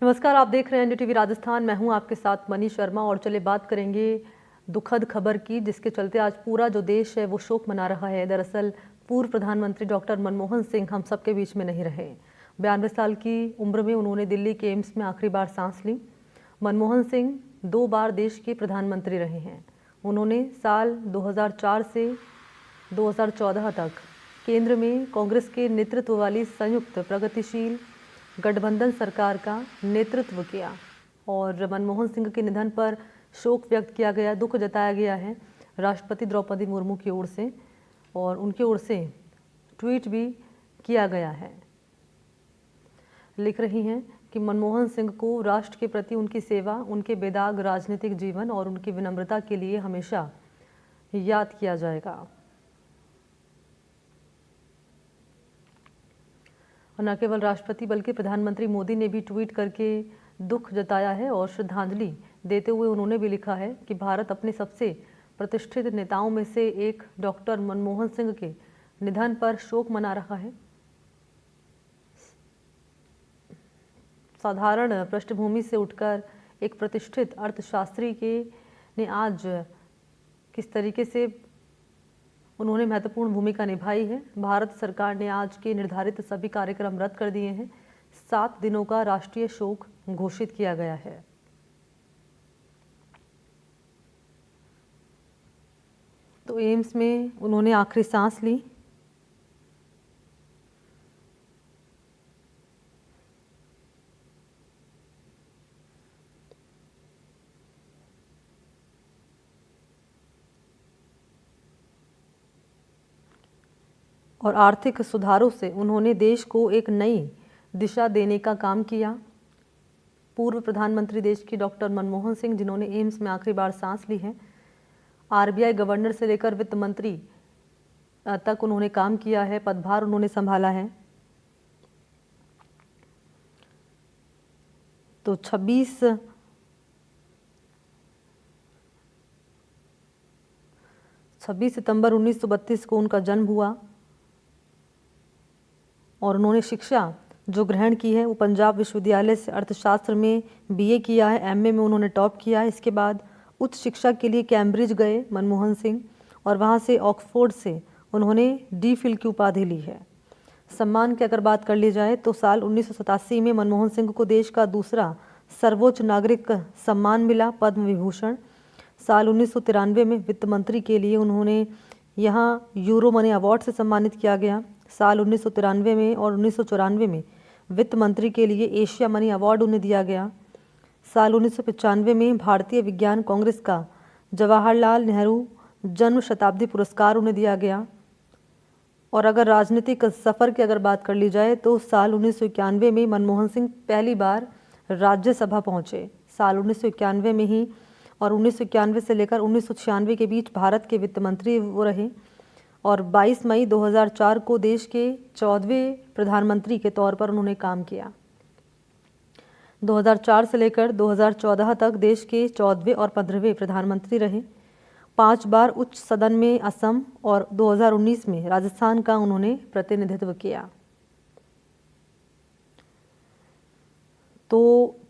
नमस्कार, आप देख रहे हैं एनडीटीवी राजस्थान। मैं हूं आपके साथ मनीष शर्मा और चले बात करेंगे दुखद खबर की, जिसके चलते आज पूरा जो देश है वो शोक मना रहा है। दरअसल पूर्व प्रधानमंत्री डॉक्टर मनमोहन सिंह हम सबके बीच में नहीं रहे। 92 साल की उम्र में उन्होंने दिल्ली के एम्स में आखिरी बार सांस ली। मनमोहन सिंह 2 बार देश के प्रधानमंत्री रहे हैं। उन्होंने साल 2004 से 2014 तक केंद्र में कांग्रेस के नेतृत्व वाली संयुक्त प्रगतिशील गठबंधन सरकार का नेतृत्व किया और मनमोहन सिंह के निधन पर शोक व्यक्त किया गया, दुख जताया गया है राष्ट्रपति द्रौपदी मुर्मू की ओर से, और उनकी ओर से ट्वीट भी किया गया है। लिख रही हैं कि मनमोहन सिंह को राष्ट्र के प्रति उनकी सेवा, उनके बेदाग राजनीतिक जीवन और उनकी विनम्रता के लिए हमेशा याद किया जाएगा। और न केवल राष्ट्रपति बल्कि प्रधानमंत्री मोदी ने भी ट्वीट करके दुख जताया है और श्रद्धांजलि देते हुए उन्होंने भी लिखा है कि भारत अपने सबसे प्रतिष्ठित नेताओं में से एक डॉक्टर मनमोहन सिंह के निधन पर शोक मना रहा है। साधारण पृष्ठभूमि से उठकर एक प्रतिष्ठित अर्थशास्त्री के ने आज किस तरीके से उन्होंने महत्वपूर्ण भूमिका निभाई है। भारत सरकार ने आज के निर्धारित सभी कार्यक्रम रद्द कर दिए हैं। 7 दिनों का राष्ट्रीय शोक घोषित किया गया है। तो एम्स में उन्होंने आखिरी सांस ली। और आर्थिक सुधारों से उन्होंने देश को एक नई दिशा देने का काम किया। पूर्व प्रधानमंत्री देश की डॉक्टर मनमोहन सिंह, जिन्होंने एम्स में आखिरी बार सांस ली है, आरबीआई गवर्नर से लेकर वित्त मंत्री तक उन्होंने काम किया है, पदभार उन्होंने संभाला है। तो 26 सितंबर 1932 को उनका जन्म हुआ और उन्होंने शिक्षा जो ग्रहण की है वो पंजाब विश्वविद्यालय से अर्थशास्त्र में बीए किया है, एमए में उन्होंने टॉप किया है। इसके बाद उच्च शिक्षा के लिए कैम्ब्रिज गए मनमोहन सिंह और वहाँ से ऑक्सफोर्ड से उन्होंने डी.फिल की उपाधि ली है। सम्मान की अगर बात कर ली जाए तो साल 1987 में मनमोहन सिंह को देश का दूसरा सर्वोच्च नागरिक सम्मान मिला, पद्म विभूषण। साल 1993 में वित्त मंत्री के लिए उन्होंने यहाँ यूरो मनी अवार्ड से सम्मानित किया गया। साल 1993 में और 1994 में वित्त मंत्री के लिए एशिया मनी अवार्ड उन्हें दिया गया। साल 1995 में भारतीय विज्ञान कांग्रेस का जवाहरलाल नेहरू जन्म शताब्दी पुरस्कार उन्हें दिया गया। और अगर राजनीतिक सफ़र की अगर बात कर ली जाए तो साल 1991 में मनमोहन सिंह पहली बार राज्यसभा पहुँचे, साल 1991 में ही, और 1991 से लेकर 1996 के बीच भारत के वित्त मंत्री वो रहे और 22 मई 2004 को देश के 14वें प्रधानमंत्री के तौर पर उन्होंने काम किया। 2004 से लेकर 2014 तक देश के 14वें और 15वें प्रधानमंत्री रहे। 5 बार उच्च सदन में असम और 2019 में राजस्थान का उन्होंने प्रतिनिधित्व किया। तो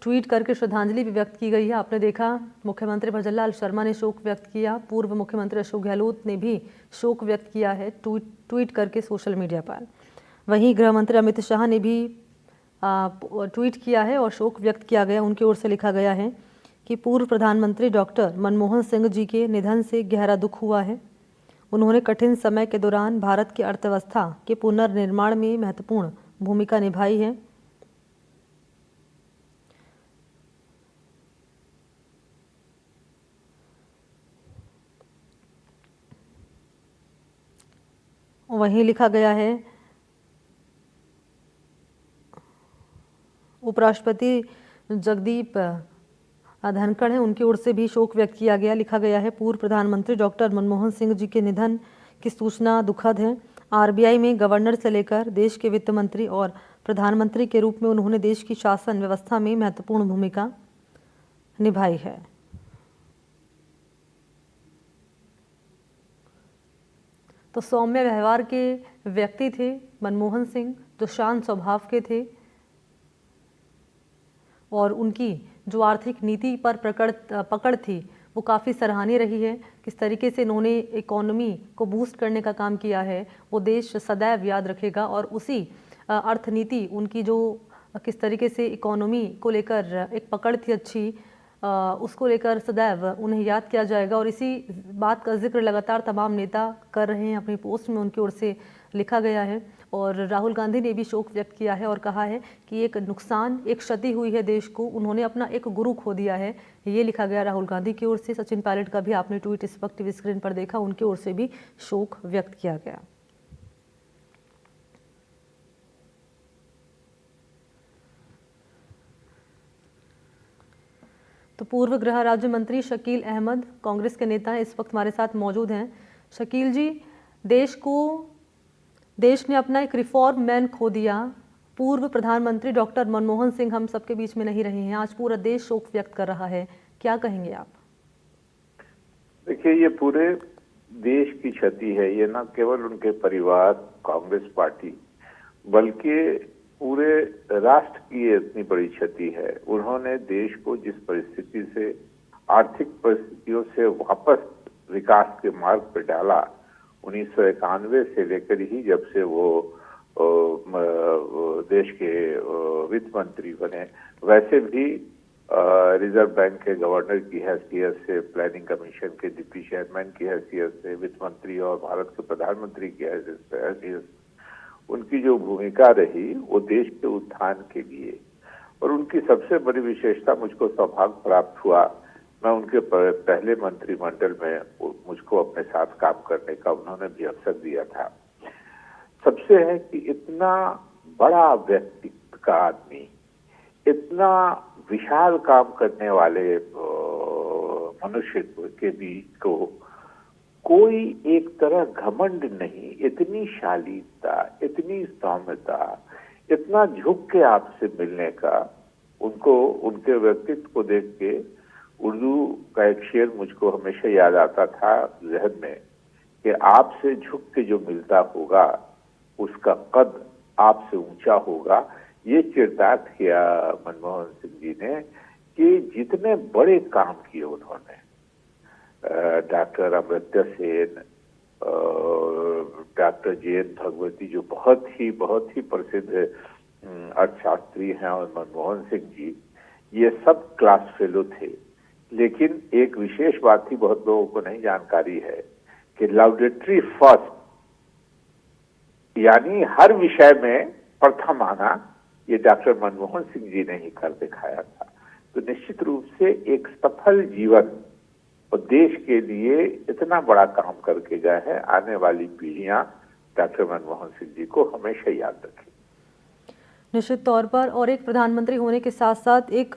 ट्वीट करके श्रद्धांजलि भी व्यक्त की गई है। आपने देखा मुख्यमंत्री भजनलाल शर्मा ने शोक व्यक्त किया, पूर्व मुख्यमंत्री अशोक गहलोत ने भी शोक व्यक्त किया है ट्वीट करके सोशल मीडिया पर। वहीं गृह मंत्री अमित शाह ने भी ट्वीट किया है और शोक व्यक्त किया गया। उनकी ओर से लिखा गया है कि पूर्व प्रधानमंत्री डॉक्टर मनमोहन सिंह जी के निधन से गहरा दुख हुआ है। उन्होंने कठिन समय के दौरान भारत की अर्थव्यवस्था के पुनर्निर्माण में महत्वपूर्ण भूमिका निभाई है। वहीं लिखा गया है उपराष्ट्रपति जगदीप धनखड़ हैं, उनकी ओर से भी शोक व्यक्त किया गया। लिखा गया है पूर्व प्रधानमंत्री डॉक्टर मनमोहन सिंह जी के निधन की सूचना दुखद है। आरबीआई में गवर्नर से लेकर देश के वित्त मंत्री और प्रधानमंत्री के रूप में उन्होंने देश की शासन व्यवस्था में महत्वपूर्ण भूमिका निभाई है। तो सौम्य व्यवहार के व्यक्ति थे मनमोहन सिंह, जो शांत स्वभाव के थे। और उनकी जो आर्थिक नीति पर पकड़ थी वो काफ़ी सराहनीय रही है। किस तरीके से इन्होंने इकोनॉमी को बूस्ट करने का काम किया है वो देश सदैव याद रखेगा, और उसी अर्थनीति उनकी जो किस तरीके से इकोनॉमी को लेकर एक पकड़ थी अच्छी, उसको लेकर सदैव उन्हें याद किया जाएगा। और इसी बात का जिक्र लगातार तमाम नेता कर रहे हैं, अपनी पोस्ट में उनकी ओर से लिखा गया है। और राहुल गांधी ने भी शोक व्यक्त किया है और कहा है कि एक नुकसान, एक क्षति हुई है देश को, उन्होंने अपना एक गुरु खो दिया है, ये लिखा गया राहुल गांधी की ओर से। सचिन पायलट का भी आपने ट्वीट इस वक्त टीवी स्क्रीन पर देखा, उनकी ओर से भी शोक व्यक्त किया गया। तो पूर्व गृह राज्य मंत्री शकील अहमद कांग्रेस के नेता हैं, इस वक्त हमारे साथ मौजूद हैं। शकील जी, देश ने अपना एक रिफॉर्म मैन खो दिया। पूर्व प्रधानमंत्री डॉक्टर मनमोहन सिंह हम सबके बीच में नहीं रहे हैं, आज पूरा देश शोक व्यक्त कर रहा है, क्या कहेंगे आप? देखिए, ये पूरे देश की क्षति है। ये न केवल उनके परिवार, कांग्रेस पार्टी, बल्कि पूरे राष्ट्र की ये इतनी बड़ी क्षति है। उन्होंने देश को जिस परिस्थिति से, आर्थिक परिस्थितियों से वापस विकास के मार्ग पर डाला 1991 से लेकर ही, जब से वो देश के वित्त मंत्री बने, वैसे भी रिजर्व बैंक के गवर्नर की हैसियत से, प्लानिंग कमीशन के डिप्टी चेयरमैन की हैसियत से, वित्त मंत्री और भारत के प्रधानमंत्री की हैसियत से उनकी जो भूमिका रही वो देश के उत्थान के लिए, और उनकी सबसे बड़ी विशेषता, मुझको सौभाग्य प्राप्त हुआ, मैं उनके पहले मंत्रिमंडल में मुझको अपने साथ काम करने का उन्होंने भी अवसर दिया था। सबसे है कि इतना बड़ा व्यक्तित्व का आदमी, इतना विशाल काम करने वाले मनुष्य के बीच को कोई एक तरह घमंड नहीं, इतनी शालीनता, इतनी सौम्यता, इतना झुक के आपसे मिलने का, उनको, उनके व्यक्तित्व को देख के उर्दू का एक शेर मुझको हमेशा याद आता था जहन में, कि आपसे झुक के जो मिलता होगा उसका कद आपसे ऊंचा होगा। ये किरदार किया मनमोहन सिंह जी ने कि जितने बड़े काम किए उन्होंने, doctor Amartya Sen, doctor JN. Bhagwati जो बहुत ही प्रसिद्ध अर्थशास्त्री हैं, और मनमोहन सिंह जी, ये सब क्लास फेलो थे। लेकिन एक विशेष बात थी, बहुत लोगों को नहीं जानकारी है, कि लॉरेटरी फर्स्ट, यानी हर विषय में प्रथम आना, ये डॉक्टर मनमोहन सिंह जी ने ही कर दिखाया था। तो निश्चित रूप से एक सफल जीवन और देश के लिए इतना बड़ा काम करके गए हैं। आने वाली पीढ़ियां डॉक्टर मनमोहन सिंह जी को हमेशा याद रखें। निश्चित तौर पर, और एक प्रधानमंत्री होने के साथ साथ एक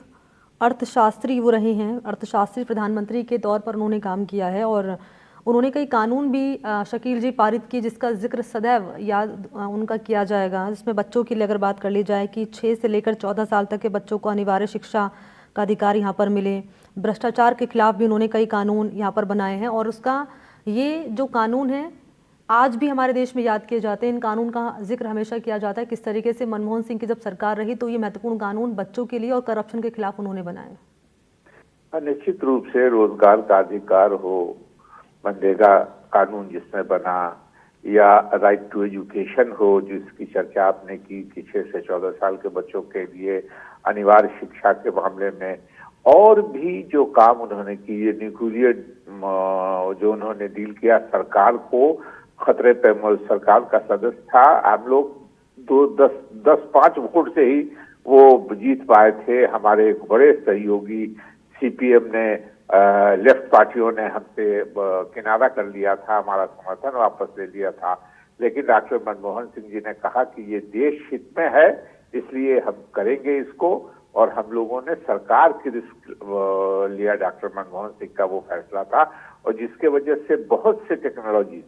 अर्थशास्त्री वो रहे हैं, अर्थशास्त्री प्रधानमंत्री के तौर पर उन्होंने काम किया है, और उन्होंने कई कानून भी शकील जी पारित किए जिसका जिक्र सदैव याद उनका किया जाएगा। जिसमें बच्चों की अगर बात कर ली जाए कि 6 से लेकर 14 साल तक के बच्चों को अनिवार्य शिक्षा का अधिकार यहाँ पर मिले। भ्रष्टाचार के खिलाफ भी उन्होंने कई कानून यहाँ पर बनाए हैं, और उसका ये जो कानून है आज भी हमारे देश में याद किए जाते हैं। इन कानून का जिक्र हमेशा किया जाता है, किस तरीके से मनमोहन सिंह की जब सरकार रही तो ये महत्वपूर्ण कानून बच्चों के लिए और करप्शन के खिलाफ उन्होंने बनाए। निश्चित रूप से रोजगार का अधिकार हो, मनरेगा कानून जिसमें बना, या राइट टू एजुकेशन हो जिसकी चर्चा आपने की, कि 6 से 14 साल के बच्चों के लिए अनिवार्य शिक्षा के मामले में, और भी जो काम उन्होंने किए, न्यूक्लियर जो उन्होंने डील किया, सरकार को खतरे पे, सरकार का सदस्य था, हम लोग 10-5 वोट से ही वो जीत पाए थे। हमारे एक बड़े सहयोगी सीपीएम ने, लेफ्ट पार्टियों ने हमसे किनारा कर लिया था, हमारा समर्थन वापस ले लिया था। लेकिन डॉक्टर मनमोहन सिंह जी ने कहा कि ये देश हित में है, इसलिए हम करेंगे इसको, और हम लोगों ने सरकार की रिस्क लिया। डॉक्टर मनमोहन सिंह का वो फैसला था, और जिसके वजह से बहुत से टेक्नोलॉजी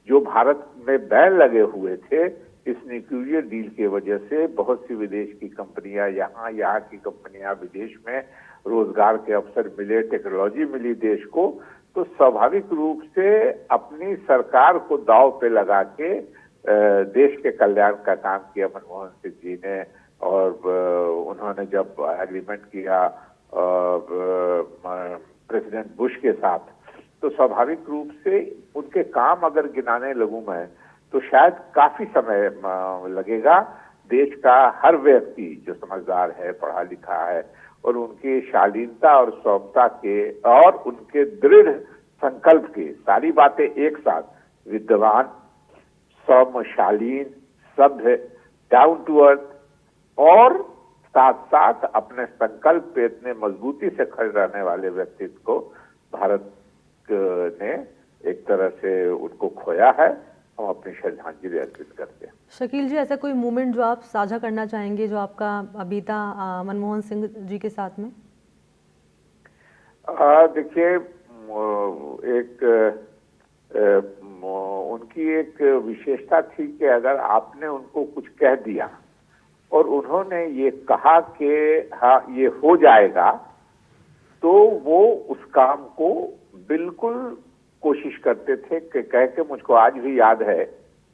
जो भारत में बैन लगे हुए थे, इस न्यूक्लियर डील की वजह से बहुत सी विदेश की कंपनियां यहाँ की कंपनियां विदेश में रोजगार के अवसर मिले, टेक्नोलॉजी मिली देश को। तो स्वाभाविक रूप से अपनी सरकार को दांव पे लगा के देश के कल्याण का काम किया मनमोहन सिंह जी ने, और उन्होंने जब एग्रीमेंट किया प्रेसिडेंट बुश के साथ, तो स्वाभाविक रूप से उनके काम अगर गिनाने लगूं मैं तो शायद काफी समय लगेगा। देश का हर व्यक्ति जो समझदार है, पढ़ा लिखा है और उनकी शालीनता और सौम्यता के और उनके दृढ़ संकल्प के, सारी बातें एक साथ, विद्वान, सौम्य, शालीन, सभ्य, डाउन टू अर्थ और साथ साथ अपने संकल्प पे इतने मजबूती से खड़े रहने वाले व्यक्तित्व को भारत ने एक तरह से उनको खोया है। हम अपनी श्रद्धांजलि अर्पित करते हैं। शकील जी, ऐसा कोई मोमेंट जो आप साझा करना चाहेंगे जो आपका बीता मनमोहन सिंह जी के साथ में? देखिए, उनकी एक विशेषता थी कि अगर आपने उनको कुछ कह दिया और उन्होंने ये कहा कि हाँ ये हो जाएगा, तो वो उस काम को बिल्कुल कोशिश करते थे कि कह के, मुझको आज भी याद है,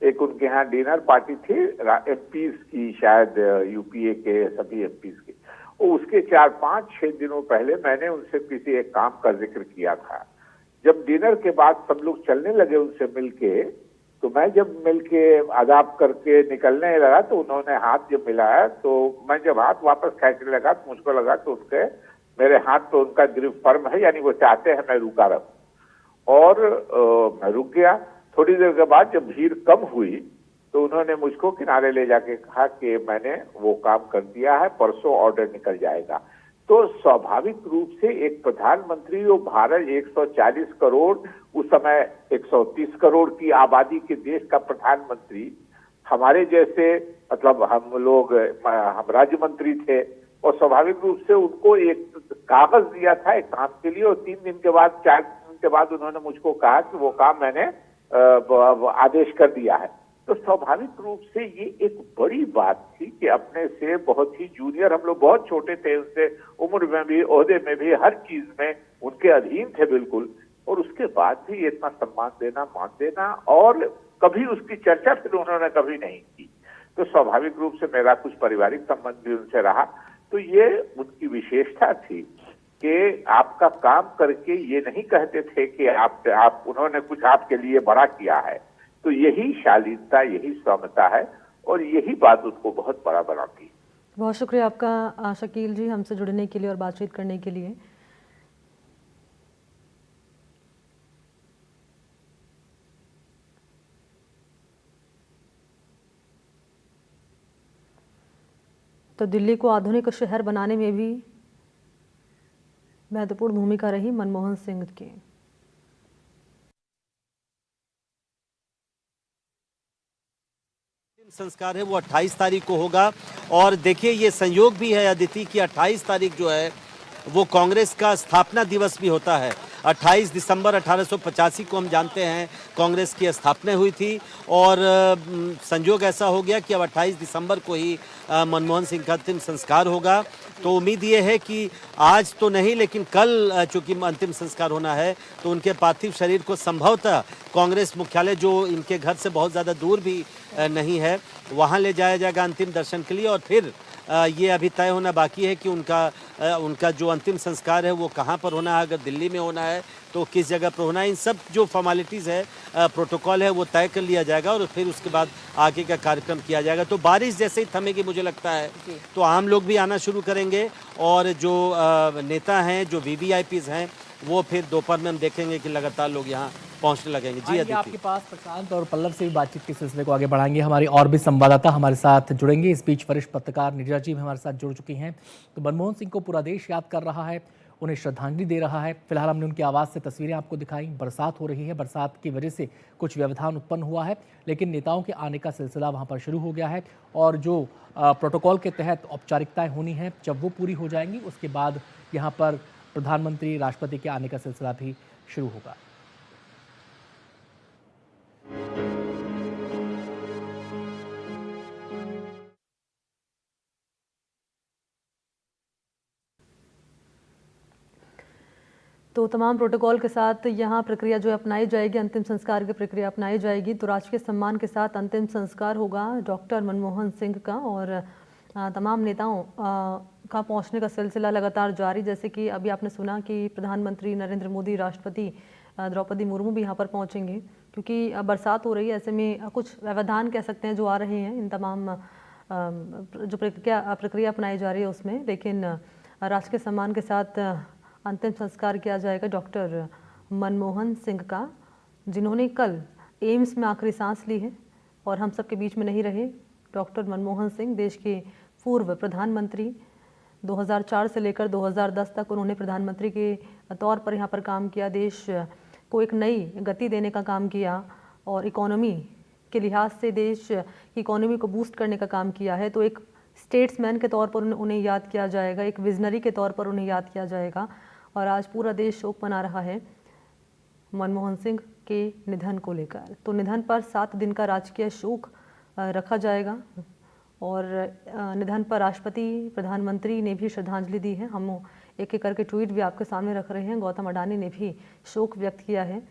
एक उनके यहाँ डिनर पार्टी थी एमपीज की, शायद यूपीए के सभी एमपीज की। उसके 4-5-6 दिनों पहले मैंने उनसे किसी एक काम का जिक्र किया था। जब डिनर के बाद सब लोग चलने लगे उनसे मिलके, तो मैं जब मिलके आदाब करके निकलने लगा तो उन्होंने हाथ जब मिलाया, तो मैं जब हाथ वापस खेचने लगा तो मुझको लगा तो उसके मेरे हाथ पे उनका ग्रिप फर्म है, यानी वो चाहते हैं मैं रुका रहूं। और मैं रुक गया। थोड़ी देर के बाद जब भीड़ कम हुई तो उन्होंने मुझको किनारे ले जाके कहा कि मैंने वो काम कर दिया है, परसों ऑर्डर निकल जाएगा। तो स्वाभाविक रूप से एक प्रधानमंत्री जो भारत 140 करोड़, उस समय 130 करोड़ की आबादी के देश का प्रधानमंत्री, हमारे जैसे मतलब हम राज्य मंत्री थे और स्वाभाविक रूप से उनको एक कागज दिया था एक काम के लिए, और 3 दिन के बाद 4 दिन के बाद उन्होंने मुझको कहा कि वो काम मैंने आदेश कर दिया है। तो स्वाभाविक रूप से ये एक बड़ी बात थी कि अपने से बहुत ही जूनियर, हम लोग बहुत छोटे थे उनसे, उम्र में भी, ओहदे में भी, हर चीज में उनके अधीन थे बिल्कुल, और उसके बाद भी इतना सम्मान देना, मान देना, और कभी उसकी चर्चा फिर उन्होंने कभी नहीं की। तो स्वाभाविक रूप से मेरा कुछ पारिवारिक संबंध भी उनसे रहा। तो ये उनकी विशेषता थी कि आपका काम करके ये नहीं कहते थे कि आप उन्होंने कुछ आपके लिए बड़ा किया है। तो यही शालीनता, यही सौम्यता है और यही बात उसको बहुत बड़ा बनाती है। बहुत शुक्रिया आपका शकील जी, हमसे जुड़ने के लिए और बातचीत करने के लिए। तो दिल्ली को आधुनिक शहर बनाने में भी महत्वपूर्ण भूमिका रही मनमोहन सिंह की। संस्कार है वो 28 तारीख को होगा, और देखिए ये संयोग भी है अदिति कि 28 तारीख जो है वो कांग्रेस का स्थापना दिवस भी होता है। 28 दिसंबर 1885 को हम जानते हैं कांग्रेस की स्थापना हुई थी, और संयोग ऐसा हो गया कि अब 28 दिसंबर को ही मनमोहन सिंह का अंतिम संस्कार होगा। तो उम्मीद ये है कि आज तो नहीं लेकिन कल चूंकि अंतिम संस्कार होना है तो उनके पार्थिव शरीर को संभवतः कांग्रेस मुख्यालय, जो इनके घर से बहुत ज़्यादा दूर भी नहीं है, वहाँ ले जाया जाएगा अंतिम दर्शन के लिए। और फिर ये अभी तय होना बाकी है कि उनका जो अंतिम संस्कार है वो कहाँ पर होना है। अगर दिल्ली में होना है तो किस जगह पर होना है, इन सब जो फॉर्मेलिटीज़ है, प्रोटोकॉल है, वो तय कर लिया जाएगा और फिर उसके बाद आगे का कार्यक्रम किया जाएगा। तो बारिश जैसे ही थमेगी मुझे लगता है तो आम लोग भी आना शुरू करेंगे, और जो नेता हैं, जो VVIPs हैं, वो फिर दोपहर में हम देखेंगे कि लगातार लोग यहाँ पहुंचने लगेंगे। जी अदिति, आपके पास प्रशांत और पल्लव से भी बातचीत के सिलसिले को आगे बढ़ाएंगे। हमारी और भी संवाददाता हमारे साथ जुड़ेंगे। इस बीच वरिष्ठ पत्रकार नीरजा जी भी हमारे साथ जुड़ चुकी हैं। तो मनमोहन सिंह को पूरा देश याद कर रहा है, उन्हें श्रद्धांजलि दे रहा है। फिलहाल हमने उनकी आवाज़ से तस्वीरें आपको दिखाई। बरसात हो रही है, बरसात की वजह से कुछ व्यवधान उत्पन्न हुआ है, लेकिन नेताओं के आने का सिलसिला वहाँ पर शुरू हो गया है, और जो प्रोटोकॉल के तहत औपचारिकताएँ होनी हैं, जब वो पूरी हो जाएंगी उसके बाद यहाँ पर प्रधानमंत्री, राष्ट्रपति के आने का सिलसिला भी शुरू होगा। तो तमाम प्रोटोकॉल के साथ यहाँ प्रक्रिया जो अपनाई जाएगी, अंतिम संस्कार की प्रक्रिया अपनाई जाएगी। तो राष्ट्रीय सम्मान के साथ अंतिम संस्कार होगा डॉक्टर मनमोहन सिंह का, और तमाम नेताओं का पहुंचने का सिलसिला लगातार जारी। जैसे कि अभी आपने सुना कि प्रधानमंत्री नरेंद्र मोदी, राष्ट्रपति द्रौपदी मुर्मू भी यहाँ पर पहुंचेंगे, क्योंकि बरसात हो रही है। ऐसे में कुछ व्यवधान कह सकते हैं जो आ रहे हैं इन तमाम जो प्रक्रिया अपनाई जा रही है उसमें। लेकिन राजकीय सम्मान के साथ अंतिम संस्कार किया जाएगा डॉक्टर मनमोहन सिंह का, जिन्होंने कल एम्स में आखिरी सांस ली है और हम सबके बीच में नहीं रहे। डॉक्टर मनमोहन सिंह देश के पूर्व प्रधानमंत्री, 2004 से लेकर 2010 तक उन्होंने प्रधानमंत्री के तौर पर यहाँ पर काम किया, देश को एक नई गति देने का काम किया और इकोनॉमी के लिहाज से देश की इकोनॉमी को बूस्ट करने का काम किया है। तो एक स्टेट्समैन के तौर पर उन्हें याद किया जाएगा, एक विजनरी के तौर पर उन्हें याद किया जाएगा। और आज पूरा देश शोक मना रहा है मनमोहन सिंह के निधन को लेकर। तो निधन पर 7 दिन का राजकीय शोक रखा जाएगा और निधन पर राष्ट्रपति, प्रधानमंत्री ने भी श्रद्धांजलि दी है। हम एक एक करके ट्वीट भी आपके सामने रख रहे हैं। गौतम अडानी ने भी शोक व्यक्त किया है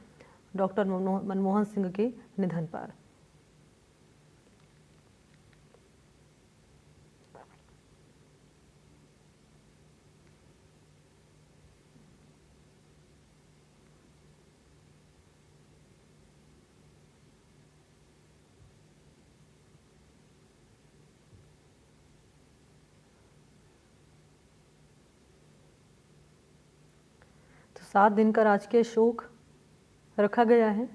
डॉक्टर मनमोहन सिंह के निधन पर। तो 7 दिन का राजकीय शोक रखा गया है।